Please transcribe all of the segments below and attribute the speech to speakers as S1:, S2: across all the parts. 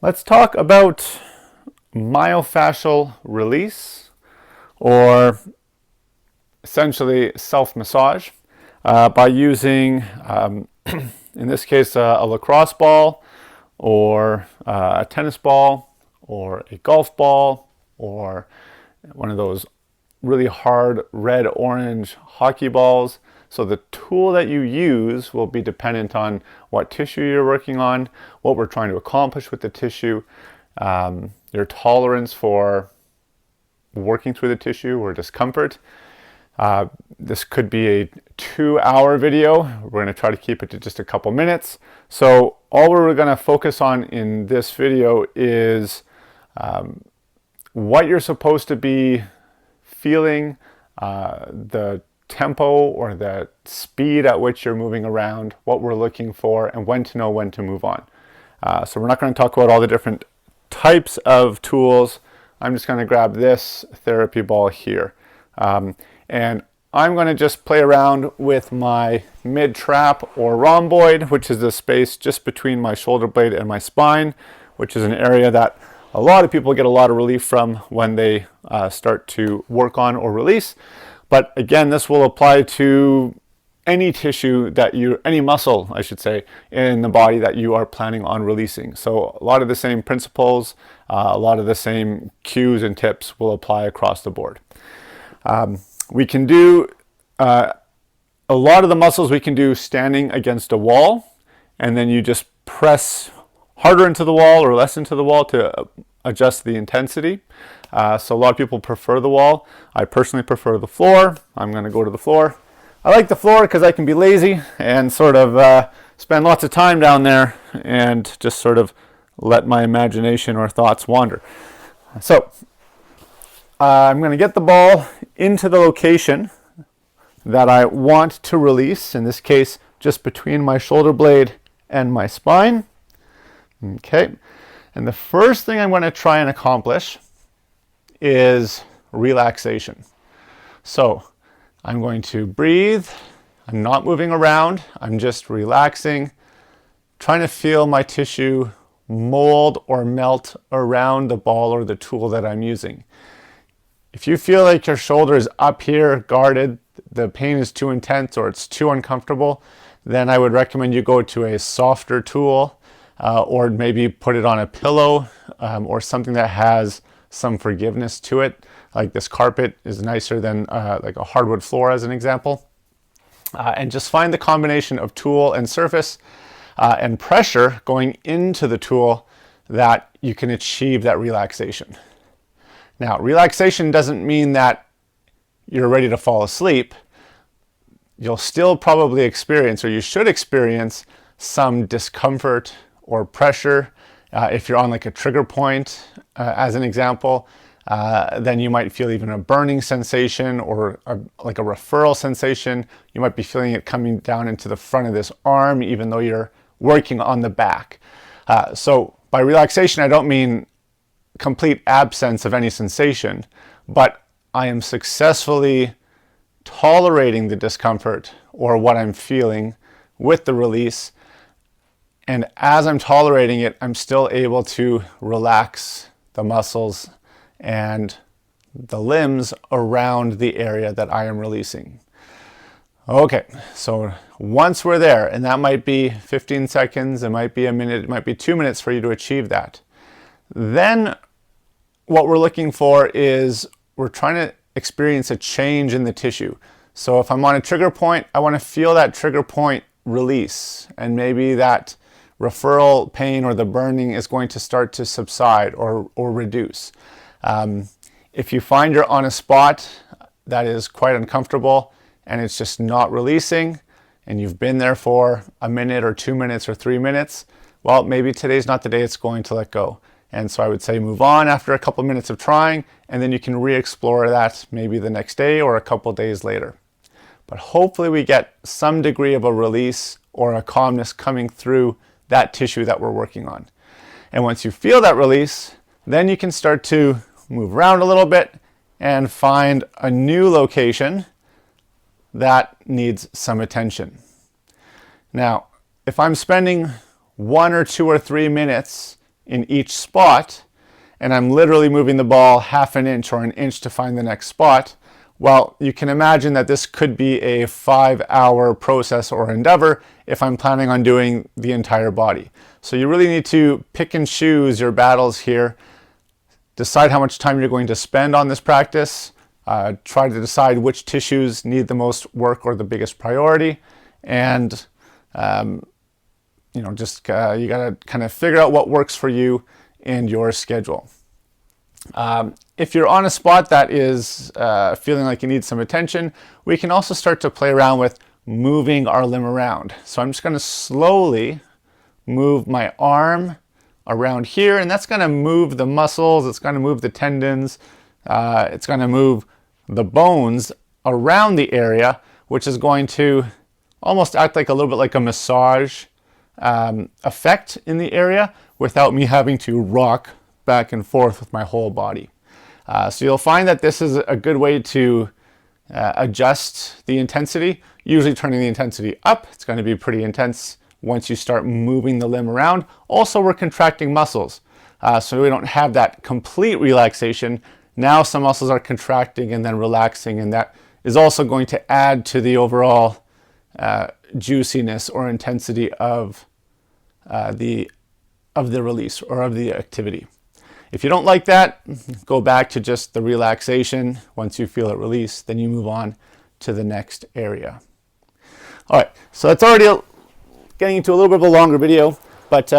S1: Let's talk about myofascial release, or essentially self-massage, by using, in this case, a lacrosse ball, or a tennis ball, or a golf ball, or one of those really hard red-orange hockey balls. So the tool that you use will be dependent on what tissue you're working on, what we're trying to accomplish with the tissue, your tolerance for working through the tissue or discomfort. This could be a 2-hour video. We're going to try to keep it to just a couple minutes. So all we're going to focus on in this video is what you're supposed to be feeling, the tempo or the speed at which you're moving around, what we're looking for, and when to know when to move on. So we're not going to talk about all the different types of tools. I'm just going to grab this therapy ball here. And I'm going to just play around with my mid-trap or rhomboid, which is the space just between my shoulder blade and my spine, which is an area that a lot of people get a lot of relief from when they start to work on or release. But again, this will apply to any tissue that any muscle, I should say, in the body that you are planning on releasing. So a lot of the same principles, a lot of the same cues and tips will apply across the board. We can do a lot of the muscles we can do standing against a wall, and then you just press harder into the wall or less into the wall to adjust the intensity. So a lot of people prefer the wall. I personally prefer the floor. I'm going to go to the floor. I like the floor because I can be lazy and sort of spend lots of time down there and just sort of let my imagination or thoughts wander. So I'm going to get the ball into the location that I want to release, in this case just between my shoulder blade and my spine. Okay, and the first thing I'm going to try and accomplish is relaxation. So I'm going to breathe. I'm not moving around. I'm just relaxing, trying to feel my tissue mold or melt around the ball or the tool that I'm using. If you feel like your shoulder is up here guarded, the pain is too intense or it's too uncomfortable, then I would recommend you go to a softer tool, or maybe put it on a pillow, or something that has some forgiveness to it. Like this carpet is nicer than like a hardwood floor, as an example. And just find the combination of tool and surface and pressure going into the tool that you can achieve that relaxation. Now, relaxation doesn't mean that you're ready to fall asleep. You'll still probably experience, or you should experience, some discomfort or pressure. If you're on like a trigger point, as an example, then you might feel even a burning sensation or like a referral sensation. You might be feeling it coming down into the front of this arm, even though you're working on the back. So by relaxation, I don't mean complete absence of any sensation, but I am successfully tolerating the discomfort or what I'm feeling with the release. And as I'm tolerating it, I'm still able to relax the muscles and the limbs around the area that I am releasing. Okay, so once we're there, and that might be 15 seconds, it might be a minute, it might be 2 minutes for you to achieve that. Then what we're looking for is we're trying to experience a change in the tissue. So if I'm on a trigger point, I want to feel that trigger point release, and maybe that referral pain or the burning is going to start to subside or reduce. If you find you're on a spot that is quite uncomfortable and it's just not releasing, and you've been there for a minute or 2 minutes or 3 minutes, well, maybe today's not the day it's going to let go. And so I would say move on after a couple minutes of trying, and then you can re-explore that maybe the next day or a couple days later. But hopefully we get some degree of a release or a calmness coming through that tissue that we're working on. And once you feel that release, then you can start to move around a little bit and find a new location that needs some attention. Now, if I'm spending 1 or 2 or 3 minutes in each spot, and I'm literally moving the ball half an inch or an inch to find the next spot, well, you can imagine that this could be a 5-hour process or endeavor if I'm planning on doing the entire body. So you really need to pick and choose your battles here. Decide how much time you're going to spend on this practice. Try to decide which tissues need the most work or the biggest priority. And you got to kind of figure out what works for you and your schedule. If you're on a spot that is feeling like you need some attention, we can also start to play around with moving our limb around. So I'm just going to slowly move my arm around here, and that's going to move the muscles, it's going to move the tendons, it's going to move the bones around the area, which is going to almost act like a little bit like a massage effect in the area without me having to rock back and forth with my whole body. So you'll find that this is a good way to adjust the intensity, usually turning the intensity up. It's going to be pretty intense once you start moving the limb around. Also, we're contracting muscles, so we don't have that complete relaxation. Now some muscles are contracting and then relaxing, and that is also going to add to the overall juiciness or intensity of the release or of the activity. If you don't like that, go back to just the relaxation. Once you feel it release, then you move on to the next area. All right, so that's already getting into a little bit of a longer video, but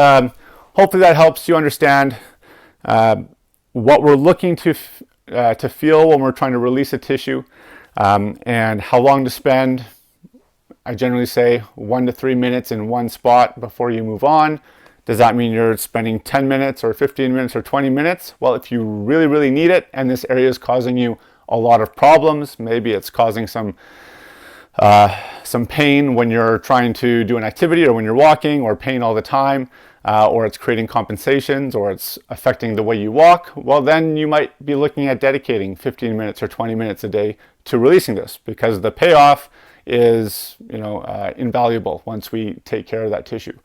S1: hopefully that helps you understand what we're looking to feel when we're trying to release a tissue, and how long to spend. I generally say 1 to 3 minutes in one spot before you move on. Does that mean you're spending 10 minutes or 15 minutes or 20 minutes? Well, if you really, really need it and this area is causing you a lot of problems, maybe it's causing some pain when you're trying to do an activity or when you're walking, or pain all the time, or it's creating compensations, or it's affecting the way you walk, well, then you might be looking at dedicating 15 minutes or 20 minutes a day to releasing this, because the payoff is invaluable once we take care of that tissue.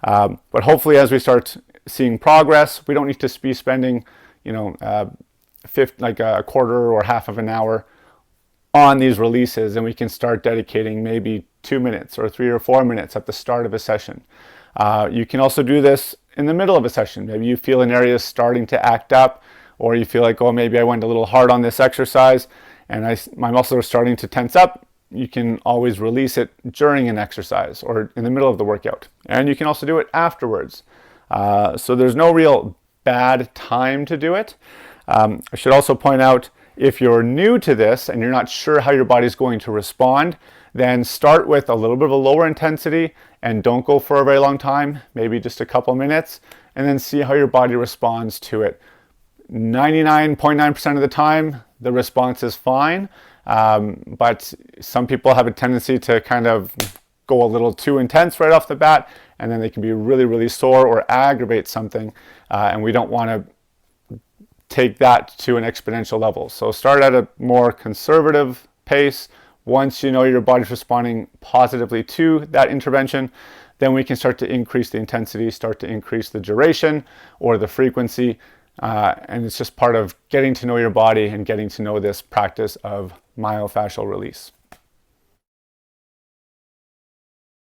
S1: But hopefully, as we start seeing progress, we don't need to be spending, like a quarter or half of an hour on these releases, and we can start dedicating maybe 2 minutes or 3 or 4 minutes at the start of a session. You can also do this in the middle of a session. Maybe you feel an area is starting to act up, or you feel like, oh, maybe I went a little hard on this exercise and my muscles are starting to tense up. You can always release it during an exercise or in the middle of the workout. And you can also do it afterwards. So there's no real bad time to do it. I should also point out, if you're new to this and you're not sure how your body's going to respond, then start with a little bit of a lower intensity and don't go for a very long time, maybe just a couple minutes, and then see how your body responds to it. 99.9% of the time, the response is fine. But some people have a tendency to kind of go a little too intense right off the bat, and then they can be really, really sore or aggravate something, and we don't want to take that to an exponential level. So start at a more conservative pace. Once you know your body's responding positively to that intervention, then we can start to increase the intensity, start to increase the duration or the frequency, and it's just part of getting to know your body and getting to know this practice of myofascial release.